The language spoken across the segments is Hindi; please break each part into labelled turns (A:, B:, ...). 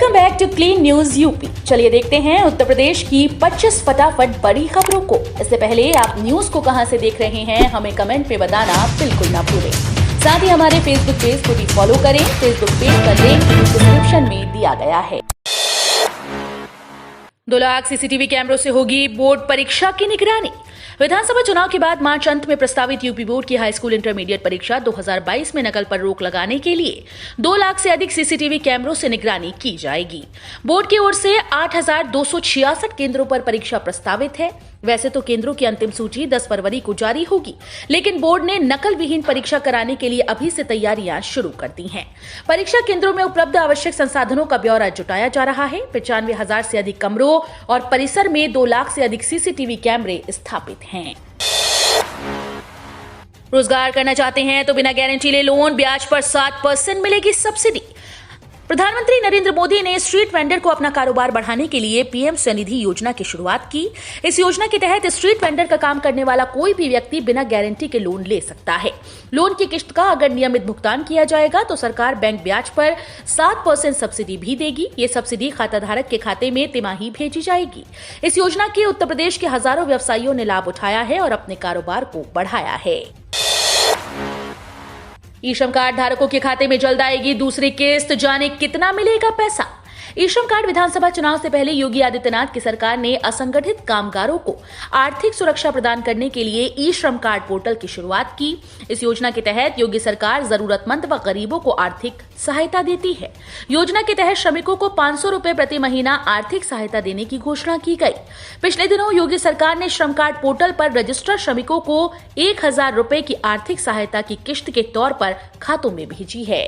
A: Welcome back to clean news UP. चलिए देखते हैं उत्तर प्रदेश की 25 फटाफट बड़ी खबरों को। इससे पहले आप न्यूज को कहां से देख रहे हैं हमें कमेंट में बताना बिल्कुल ना भूलें। साथ ही हमारे फेसबुक पेज को भी फॉलो करें। फेसबुक पेज का लिंक डिस्क्रिप्शन में दिया गया है। 2 लाख सीसीटीवी कैमरों से होगी बोर्ड परीक्षा की निगरानी। विधानसभा चुनाव के बाद मार्च अंत में प्रस्तावित यूपी बोर्ड की हाई स्कूल इंटरमीडिएट परीक्षा 2022 में नकल पर रोक लगाने के लिए 2 लाख से अधिक सीसीटीवी कैमरों से निगरानी की जाएगी। बोर्ड की ओर से 8,266 केंद्रों पर परीक्षा प्रस्तावित है। वैसे तो केंद्रों की अंतिम सूची 10 फरवरी को जारी होगी, लेकिन बोर्ड ने नकल विहीन परीक्षा कराने के लिए अभी से तैयारियां शुरू कर दी हैं। परीक्षा केंद्रों में उपलब्ध आवश्यक संसाधनों का ब्यौरा जुटाया जा रहा है। 95,000 से अधिक कमरों और परिसर में 2 लाख से अधिक सीसीटीवी कैमरे स्थापित हैं। रोजगार करना चाहते हैं तो बिना गारंटी ले लोन, ब्याज पर 7% मिलेगी सब्सिडी। प्रधानमंत्री नरेंद्र मोदी ने स्ट्रीट वेंडर को अपना कारोबार बढ़ाने के लिए पीएम स्वनिधि योजना की शुरुआत की। इस योजना के तहत स्ट्रीट वेंडर का काम करने वाला कोई भी व्यक्ति बिना गारंटी के लोन ले सकता है। लोन की किस्त का अगर नियमित भुगतान किया जाएगा तो सरकार बैंक ब्याज पर 7% सब्सिडी भी देगी। ये सब्सिडी खाताधारक के खाते में तिमाही भेजी जाएगी। इस योजना के उत्तर प्रदेश के हजारों व्यवसायियों ने लाभ उठाया है और अपने कारोबार को बढ़ाया है। ई श्रम कार्ड धारकों के खाते में जल्द आएगी दूसरी किस्त, जाने कितना मिलेगा पैसा। ई श्रम कार्ड विधानसभा चुनाव से पहले योगी आदित्यनाथ की सरकार ने असंगठित कामगारों को आर्थिक सुरक्षा प्रदान करने के लिए ई श्रम कार्ड पोर्टल की शुरुआत की। इस योजना के तहत योगी सरकार जरूरतमंद व गरीबों को आर्थिक सहायता देती है। योजना के तहत श्रमिकों को 500 रुपए प्रति महीना आर्थिक सहायता देने की घोषणा की गई। पिछले दिनों योगी सरकार ने श्रम कार्ड पोर्टल पर रजिस्टर्ड श्रमिकों को 1,000 रुपए की आर्थिक सहायता की किस्त के तौर पर खातों में भेजी है।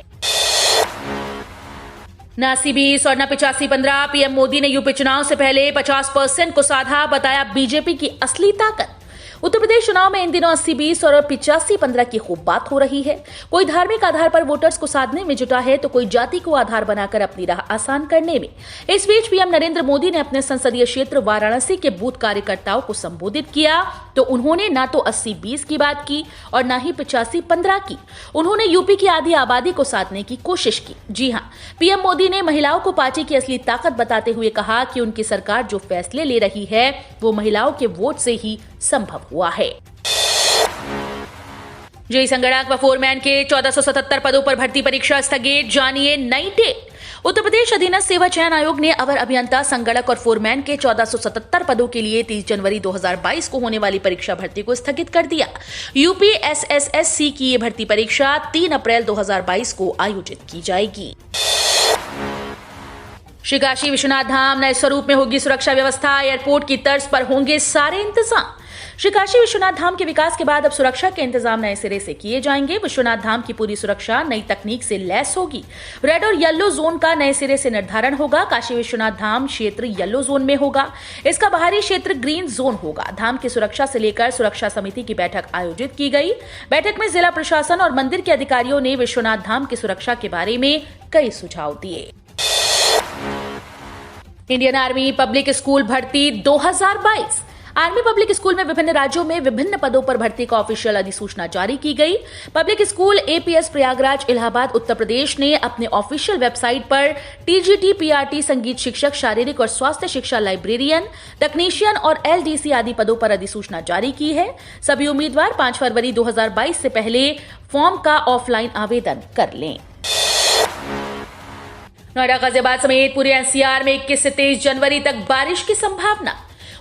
A: न 80-20 और न 85-15, पीएम मोदी ने यूपी चुनाव से पहले 50% को साधा, बताया बीजेपी की असली ताकत। उत्तर प्रदेश चुनाव में इन दिनों 80-20 और 85-15 की खूब बात हो रही है। कोई धार्मिक आधार पर वोटर्स को साधने में जुटा है तो कोई जाति को आधार बनाकर अपनी राह आसान करने में। इस बीच पीएम नरेंद्र मोदी ने अपने संसदीय क्षेत्र वाराणसी के बूथ कार्यकर्ताओं को संबोधित किया तो उन्होंने ना तो 80-20 की बात की और ना ही 85-15 की। उन्होंने यूपी की आधी आबादी को साधने की कोशिश की। जी हां, पीएम मोदी ने महिलाओं को पार्टी की असली ताकत बताते हुए कहा कि उनकी सरकार जो फैसले ले रही है वो महिलाओं के वोट से ही संभव हुआ है। जेईई संगणक व फोरमैन के 1477 पदों पर भर्ती परीक्षा स्थगित, जानिए नई डेट। उत्तर प्रदेश अधीनस्थ सेवा चयन आयोग ने अवर अभियंता, संगणक और फोरमैन के 1477 पदों के लिए 30 जनवरी 2022 को होने वाली परीक्षा भर्ती को स्थगित कर दिया। यूपी एसएसएससी की ये भर्ती परीक्षा 3 अप्रैल 2022 को आयोजित की जाएगी। श्री काशी विश्वनाथ धाम नए स्वरूप में होगी सुरक्षा व्यवस्था, एयरपोर्ट की तर्ज पर होंगे सारे इंतजाम। श्री काशी विश्वनाथ धाम के विकास के बाद अब सुरक्षा के इंतजाम नए सिरे से किए जाएंगे। विश्वनाथ धाम की पूरी सुरक्षा नई तकनीक से लैस होगी। रेड और येलो जोन का नए सिरे से निर्धारण होगा। काशी विश्वनाथ धाम क्षेत्र येलो जोन में होगा। इसका बाहरी क्षेत्र ग्रीन जोन होगा। धाम की सुरक्षा से लेकर सुरक्षा समिति की बैठक आयोजित की गई। बैठक में जिला प्रशासन और मंदिर के अधिकारियों ने विश्वनाथ धाम की सुरक्षा के बारे में कई सुझाव दिए। इंडियन आर्मी पब्लिक स्कूल भर्ती 2022। आर्मी पब्लिक स्कूल में विभिन्न राज्यों में विभिन्न पदों पर भर्ती का ऑफिशियल अधिसूचना जारी की गई। Public school APS Prayagraj Allahabad Uttar Pradesh ने अपने ऑफिशियल वेबसाइट पर टीजीटी, पीआरटी, संगीत शिक्षक, शारीरिक और स्वास्थ्य शिक्षा लाइब्रेरियन, तकनीशियन और एलडीसी आदि पदों पर अधिसूचना जारी की है। सभी उम्मीदवार 5 फरवरी 2022 से पहले फॉर्म का ऑफलाइन आवेदन कर लें। नोएडा, गाजियाबाद समेत पूरे एनसीआर में 21 से 23 जनवरी तक बारिश की संभावना।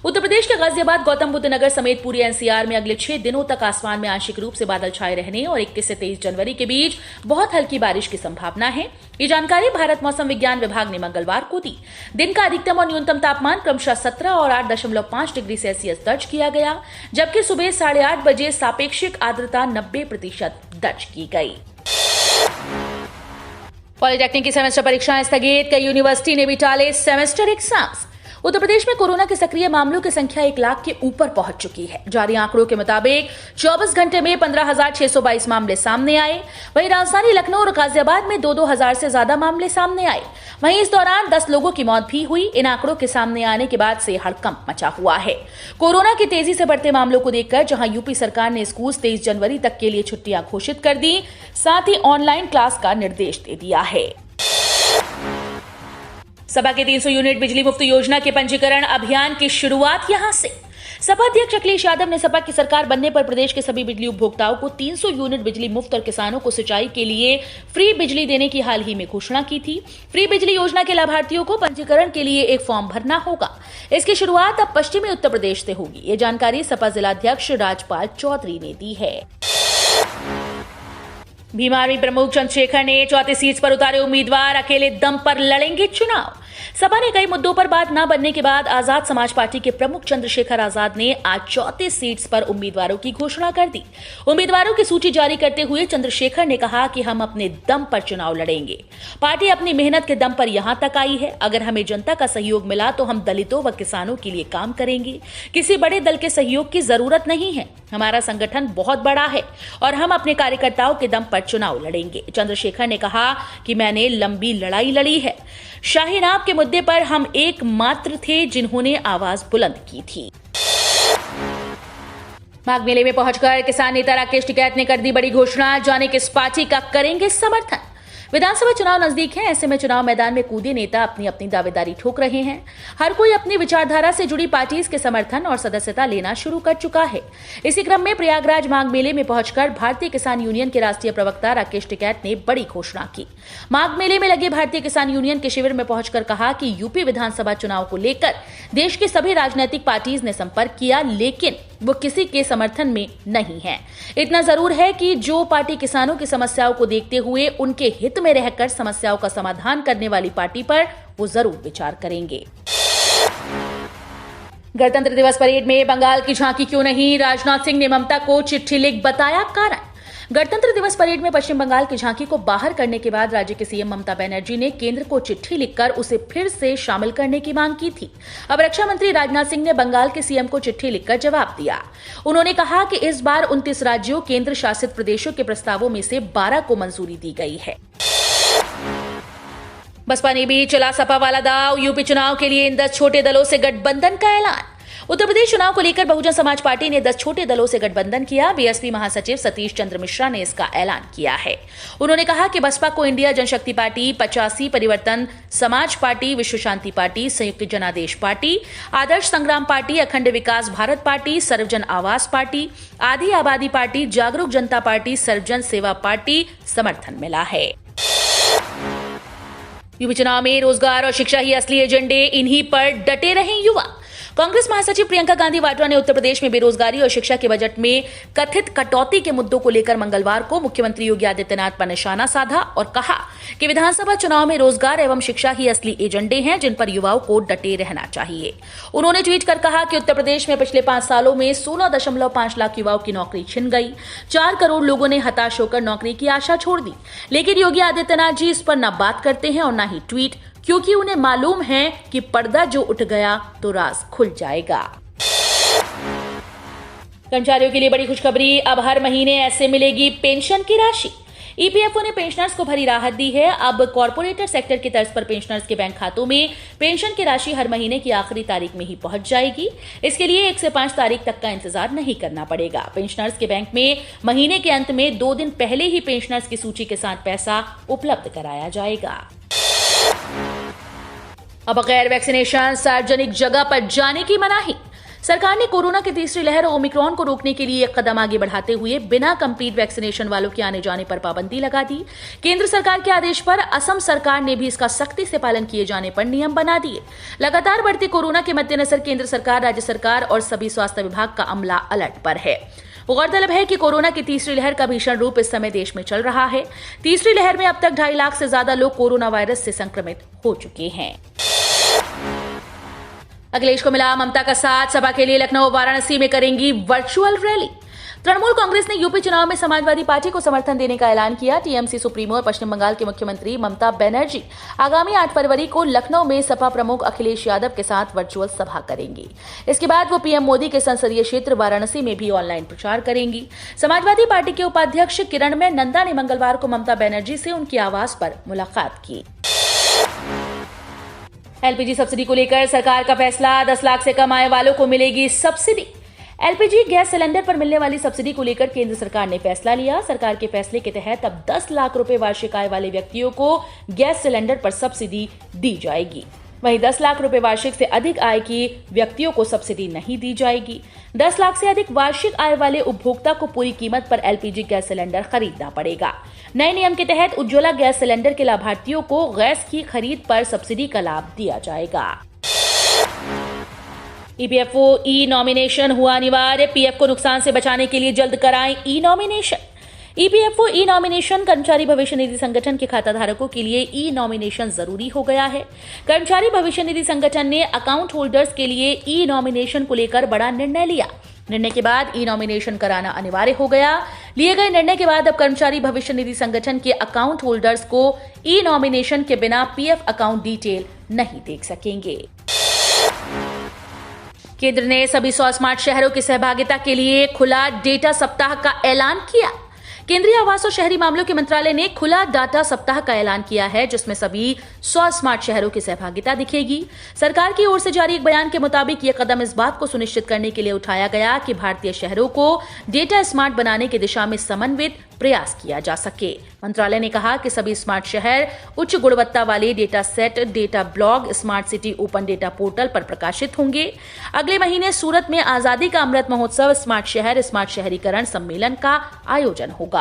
A: उत्तर प्रदेश के गाजियाबाद, गौतम बुद्ध नगर समेत पूरी एनसीआर में अगले 6 दिनों तक आसमान में आंशिक रूप से बादल छाए रहने और 21 से 23 जनवरी के बीच बहुत हल्की बारिश की संभावना है। ये जानकारी भारत मौसम विज्ञान विभाग ने मंगलवार को दी। दिन का अधिकतम और न्यूनतम तापमान क्रमशः 17 और 8.5 डिग्री सेल्सियस दर्ज किया गया, जबकि सुबह 8:30 बजे सापेक्षिक आर्द्रता 90% दर्ज की गई। पॉलिटेक्निक की सेमेस्टर परीक्षाएं स्थगित, कई यूनिवर्सिटी ने भी टाले सेमेस्टर एग्जाम्स। उत्तर प्रदेश में कोरोना के सक्रिय मामलों की संख्या 1 लाख के ऊपर पहुंच चुकी है। जारी आंकड़ों के मुताबिक 24 घंटे में 15,622 मामले सामने आए। वहीं राजधानी लखनऊ और गाजियाबाद में 2-2 हजार से ज्यादा मामले सामने आए। वहीं इस दौरान 10 लोगों की मौत भी हुई। इन आंकड़ों के सामने आने के बाद से हड़कंप मचा हुआ है। कोरोना के तेजी से बढ़ते मामलों को देखकर जहां यूपी सरकार ने स्कूल 23 जनवरी तक के लिए छुट्टियां घोषित कर दी, साथ ही ऑनलाइन क्लास का निर्देश दे दिया है। सपा के 300 यूनिट बिजली मुफ्त योजना के पंजीकरण अभियान की शुरुआत यहां से। सपा अध्यक्ष अखिलेश यादव ने सपा की सरकार बनने पर प्रदेश के सभी बिजली उपभोक्ताओं को 300 यूनिट बिजली मुफ्त और किसानों को सिंचाई के लिए फ्री बिजली देने की हाल ही में घोषणा की थी। फ्री बिजली योजना के लाभार्थियों को पंजीकरण के लिए एक फॉर्म भरना होगा। इसकी शुरुआत अब पश्चिमी उत्तर प्रदेश से होगी। ये जानकारी सपा जिलाध्यक्ष राजपाल चौधरी ने दी है। भीम आर्मी प्रमुख चंद्रशेखर ने 34 सीट पर उतारे उम्मीदवार, अकेले दम पर लड़ेंगे चुनाव। सपा ने कई मुद्दों पर बात न बनने के बाद आजाद समाज पार्टी के प्रमुख चंद्रशेखर आजाद ने आज 34 सीट्स पर उम्मीदवारों की घोषणा कर दी। उम्मीदवारों की सूची जारी करते हुए चंद्रशेखर ने कहा कि हम अपने दम पर चुनाव लड़ेंगे। पार्टी अपनी मेहनत के दम पर यहां तक आई है। अगर हमें जनता का सहयोग मिला तो हम दलितों व किसानों के लिए काम करेंगे। किसी बड़े दल के सहयोग की जरूरत नहीं है। हमारा संगठन बहुत बड़ा है और हम अपने कार्यकर्ताओं के दम पर चुनाव लड़ेंगे। चंद्रशेखर ने कहा कि मैंने लंबी लड़ाई लड़ी है। शाहीन बाग के मुद्दे पर हम एकमात्र थे जिन्होंने आवाज बुलंद की थी। माघ मेले में पहुंचकर किसान नेता राकेश टिकैत ने कर दी बड़ी घोषणा, जाने किस पार्टी का करेंगे समर्थन। विधानसभा चुनाव नजदीक है, ऐसे में चुनाव मैदान में कूदे नेता अपनी अपनी दावेदारी ठोक रहे हैं। हर कोई अपनी विचारधारा से जुड़ी पार्टी के समर्थन और सदस्यता लेना शुरू कर चुका है। इसी क्रम में प्रयागराज माघ मेले में पहुंचकर भारतीय किसान यूनियन के राष्ट्रीय प्रवक्ता राकेश टिकैत ने बड़ी घोषणा की। माघ मेले में लगे भारतीय किसान यूनियन के शिविर में पहुंचकर कहा कि यूपी विधानसभा चुनाव को लेकर देश की सभी राजनीतिक पार्टीज ने संपर्क किया, लेकिन वो किसी के समर्थन में नहीं है। इतना जरूर है कि जो पार्टी किसानों की समस्याओं को देखते हुए उनके हित में रहकर समस्याओं का समाधान करने वाली पार्टी पर वो जरूर विचार करेंगे। गणतंत्र दिवस परेड में बंगाल की झांकी क्यों नहीं, राजनाथ सिंह ने ममता को चिट्ठी लिख बताया कारण। गणतंत्र दिवस परेड में पश्चिम बंगाल की झांकी को बाहर करने के बाद राज्य के सीएम ममता बनर्जी ने केंद्र को चिट्ठी लिखकर उसे फिर से शामिल करने की मांग की थी। अब रक्षा मंत्री राजनाथ सिंह ने बंगाल के सीएम को चिट्ठी लिखकर जवाब दिया। उन्होंने कहा कि इस बार 29 राज्यों केंद्र शासित प्रदेशों के प्रस्तावों में से 12 को मंजूरी दी गई है। बसपा ने भी चला सपा वाला दाव, यूपी चुनाव के लिए इन 10 छोटे दलों से गठबंधन का ऐलान। उत्तर प्रदेश चुनाव को लेकर बहुजन समाज पार्टी ने 10 छोटे दलों से गठबंधन किया। बीएसपी महासचिव सतीश चंद्र मिश्रा ने इसका ऐलान किया है। उन्होंने कहा कि बसपा को इंडिया जनशक्ति पार्टी, 85 परिवर्तन समाज पार्टी, विश्व शांति पार्टी, संयुक्त जनादेश पार्टी, आदर्श संग्राम पार्टी, अखंड विकास भारत पार्टी, सर्वजन आवास पार्टी, आधी आबादी पार्टी, जागरूक जनता पार्टी, सर्वजन सेवा पार्टी समर्थन मिला है। यूपी चुनाव में रोजगार और शिक्षा ही असली एजेंडे, इन्हीं पर डटे रहें युवा। कांग्रेस महासचिव प्रियंका गांधी वाड्रा ने उत्तर प्रदेश में बेरोजगारी और शिक्षा के बजट में कथित कटौती के मुद्दों को लेकर मंगलवार को मुख्यमंत्री योगी आदित्यनाथ पर निशाना साधा और कहा कि विधानसभा चुनाव में रोजगार एवं शिक्षा ही असली एजेंडे हैं जिन पर युवाओं को डटे रहना चाहिए। उन्होंने ट्वीट कर कहा कि उत्तर प्रदेश में पिछले 5 सालों में 16.5 लाख युवाओं की नौकरी छिन गई। 4 करोड़ लोगों ने हताश होकर नौकरी की आशा छोड़ दी। लेकिन योगी आदित्यनाथ जी इस पर न बात करते हैं और न ही ट्वीट, क्योंकि उन्हें मालूम है कि पर्दा जो उठ गया तो राज खुल जाएगा। कर्मचारियों के लिए बड़ी खुशखबरी, अब हर महीने ऐसे मिलेगी पेंशन की राशि। ईपीएफओ ने पेंशनर्स को भरी राहत दी है। अब कॉर्पोरेटर सेक्टर की तर्ज पर पेंशनर्स के बैंक खातों में पेंशन की राशि हर महीने की आखिरी तारीख में ही पहुंच जाएगी। इसके लिए 1 से 5 तारीख तक का इंतजार नहीं करना पड़ेगा। पेंशनर्स के बैंक में महीने के अंत में 2 दिन पहले ही पेंशनर्स की सूची के साथ पैसा उपलब्ध कराया जाएगा। अब बगैर वैक्सीनेशन सार्वजनिक जगह पर जाने की मनाही। सरकार ने कोरोना की तीसरी लहर और ओमिक्रॉन को रोकने के लिए एक कदम आगे बढ़ाते हुए बिना कंप्लीट वैक्सीनेशन वालों के आने जाने पर पाबंदी लगा दी। केंद्र सरकार के आदेश पर असम सरकार ने भी इसका सख्ती से पालन किए जाने पर नियम बना दिए। लगातार बढ़ते कोरोना के मद्देनजर केंद्र सरकार, राज्य सरकार और सभी स्वास्थ्य विभाग का अमला अलर्ट पर है। गौरतलब है कि कोरोना की तीसरी लहर का भीषण रूप इस समय देश में चल रहा है। तीसरी लहर में अब तक 2.5 लाख से ज्यादा लोग कोरोना वायरस से संक्रमित हो चुके हैं। अखिलेश को मिला ममता का साथ, सभा के लिए लखनऊ वाराणसी में करेंगी वर्चुअल रैली। तृणमूल कांग्रेस ने यूपी चुनाव में समाजवादी पार्टी को समर्थन देने का ऐलान किया। टीएमसी सुप्रीमो और पश्चिम बंगाल के मुख्यमंत्री ममता बनर्जी आगामी 8 फरवरी को लखनऊ में सपा प्रमुख अखिलेश यादव के साथ वर्चुअल सभा करेंगी। इसके बाद वो पीएम मोदी के संसदीय क्षेत्र वाराणसी में भी ऑनलाइन प्रचार करेंगी। समाजवादी पार्टी के उपाध्यक्ष किरणमय नंदा ने मंगलवार को ममता बनर्जी से उनकी आवास पर मुलाकात की। एलपीजी सब्सिडी को लेकर सरकार का फैसला, 10 लाख से कम आय वालों को मिलेगी सब्सिडी। एलपीजी गैस सिलेंडर पर मिलने वाली सब्सिडी को लेकर केंद्र सरकार ने फैसला लिया। सरकार के फैसले के तहत अब 10 लाख रुपए वार्षिक आय वाले व्यक्तियों को गैस सिलेंडर पर सब्सिडी दी जाएगी। वहीं 10 लाख रुपए वार्षिक से अधिक आय की व्यक्तियों को सब्सिडी नहीं दी जाएगी। 10 लाख से अधिक वार्षिक आय वाले उपभोक्ता को पूरी कीमत पर एलपीजी गैस सिलेंडर खरीदना पड़ेगा। नए नियम के तहत उज्ज्वला गैस सिलेंडर के लाभार्थियों को गैस की खरीद पर सब्सिडी का लाभ दिया जाएगा। ईपीएफओ ई नॉमिनेशन हुआ अनिवार्य। पीएफ को नुकसान से बचाने के लिए जल्द कराएं ई नॉमिनेशन। ईपीएफओ ई नॉमिनेशन कर्मचारी भविष्य निधि संगठन के खाताधारकों के लिए ई नॉमिनेशन जरूरी हो गया है। कर्मचारी भविष्य निधि संगठन ने अकाउंट होल्डर्स के लिए ई नॉमिनेशन को लेकर बड़ा निर्णय लिया। निर्णय के बाद ई नॉमिनेशन कराना अनिवार्य हो गया। लिए गए निर्णय के बाद अब कर्मचारी भविष्य निधि संगठन के अकाउंट होल्डर्स को ई नॉमिनेशन के बिना पीएफ अकाउंट डिटेल नहीं देख सकेंगे। केंद्र ने सभी 100 स्मार्ट शहरों की सहभागिता के लिए खुला डेटा सप्ताह का ऐलान किया। केंद्रीय आवास और शहरी मामलों के मंत्रालय ने खुला डाटा सप्ताह का ऐलान किया है, जिसमें सभी 100 स्मार्ट शहरों की सहभागिता दिखेगी। सरकार की ओर से जारी एक बयान के मुताबिक यह कदम इस बात को सुनिश्चित करने के लिए उठाया गया कि भारतीय शहरों को डेटा स्मार्ट बनाने की दिशा में समन्वित प्रयास किया जा सके। मंत्रालय ने कहा कि सभी स्मार्ट शहर उच्च गुणवत्ता वाले data set, data blog, smart city open data portal पर प्रकाशित होंगे। अगले महीने सूरत में आजादी का अमृत महोत्सव स्मार्ट शहर, स्मार्ट शहरीकरण सम्मेलन का आयोजन होगा।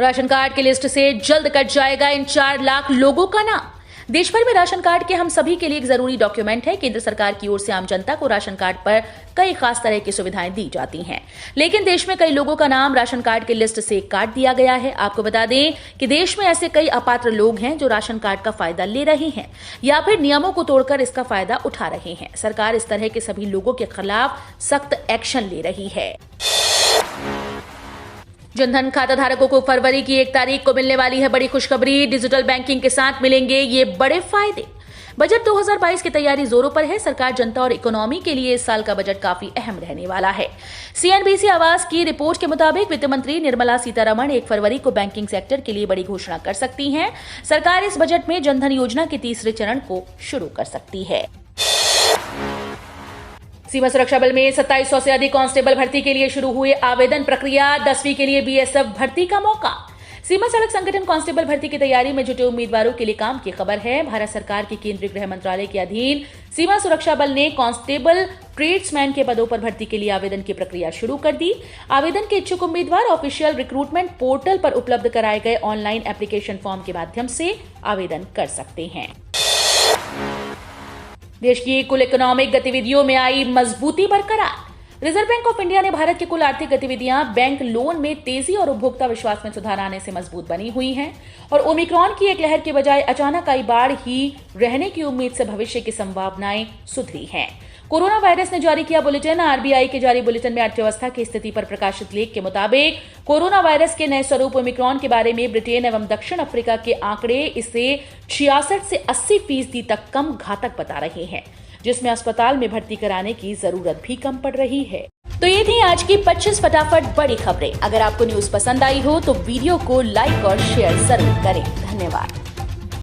A: राशन कार्ड की लिस्ट से जल्द कट जाएगा इन 4 लाख लोगों का नाम। देश भर में राशन कार्ड के हम सभी के लिए एक जरूरी डॉक्यूमेंट है। केंद्र सरकार की ओर से आम जनता को राशन कार्ड पर कई खास तरह की सुविधाएं दी जाती हैं, लेकिन देश में कई लोगों का नाम राशन कार्ड की लिस्ट से काट दिया गया है। आपको बता दें कि देश में ऐसे कई अपात्र लोग हैं जो राशन कार्ड का फायदा ले रहे हैं या फिर नियमों को तोड़कर इसका फायदा उठा रहे हैं। सरकार इस तरह के सभी लोगों के खिलाफ सख्त एक्शन ले रही है। जनधन खाता धारकों को फरवरी की 1 तारीख को मिलने वाली है बड़ी खुशखबरी। डिजिटल बैंकिंग के साथ मिलेंगे ये बड़े फायदे। बजट 2022 की तैयारी जोरों पर है। सरकार, जनता और इकोनॉमी के लिए इस साल का बजट काफी अहम रहने वाला है। सीएनबीसी आवास की रिपोर्ट के मुताबिक वित्त मंत्री निर्मला सीतारमण 1 फरवरी को बैंकिंग सेक्टर के लिए बड़ी घोषणा कर सकती हैं। सरकार इस बजट में जनधन योजना के 3रे चरण को शुरू कर सकती है। सीमा सुरक्षा बल में 2700 से अधिक कांस्टेबल भर्ती के लिए शुरू हुए आवेदन प्रक्रिया। 10वीं के लिए बीएसएफ भर्ती का मौका। सीमा सड़क संगठन कांस्टेबल भर्ती की तैयारी में जुटे उम्मीदवारों के लिए काम की खबर है। भारत सरकार के केंद्रीय गृह मंत्रालय के अधीन सीमा सुरक्षा बल ने कांस्टेबल ट्रेड्समैन के पदों पर भर्ती के लिए आवेदन की प्रक्रिया शुरू कर दी। आवेदन के इच्छुक उम्मीदवार ऑफिशियल रिक्रूटमेंट पोर्टल पर उपलब्ध कराए गए ऑनलाइन एप्लीकेशन फॉर्म के माध्यम से आवेदन कर सकते हैं। देश की कुल इकोनॉमिक गतिविधियों में आई मजबूती बरकरार। रिजर्व बैंक ऑफ इंडिया ने भारत की कुल आर्थिक गतिविधियां बैंक लोन में तेजी और उपभोक्ता विश्वास में सुधार आने से मजबूत बनी हुई हैं और ओमिक्रॉन की एक लहर के बजाय अचानक आई बाढ़ ही रहने की उम्मीद से भविष्य की संभावनाएं सुधरी हैं। कोरोना वायरस ने जारी किया बुलेटिन। आरबीआई के जारी बुलेटिन में अर्थव्यवस्था की स्थिति पर प्रकाशित लेख के मुताबिक कोरोना वायरस के नए स्वरूप ओमिक्रॉन के बारे में ब्रिटेन एवं दक्षिण अफ्रीका के आंकड़े इसे 66 से 80% तक कम घातक बता रहे हैं, जिसमें अस्पताल में भर्ती कराने की जरूरत भी कम पड़ रही है। तो ये थी आज की 25 फटाफट बड़ी खबरें। अगर आपको न्यूज पसंद आई हो तो वीडियो को लाइक और शेयर जरूर करें। धन्यवाद।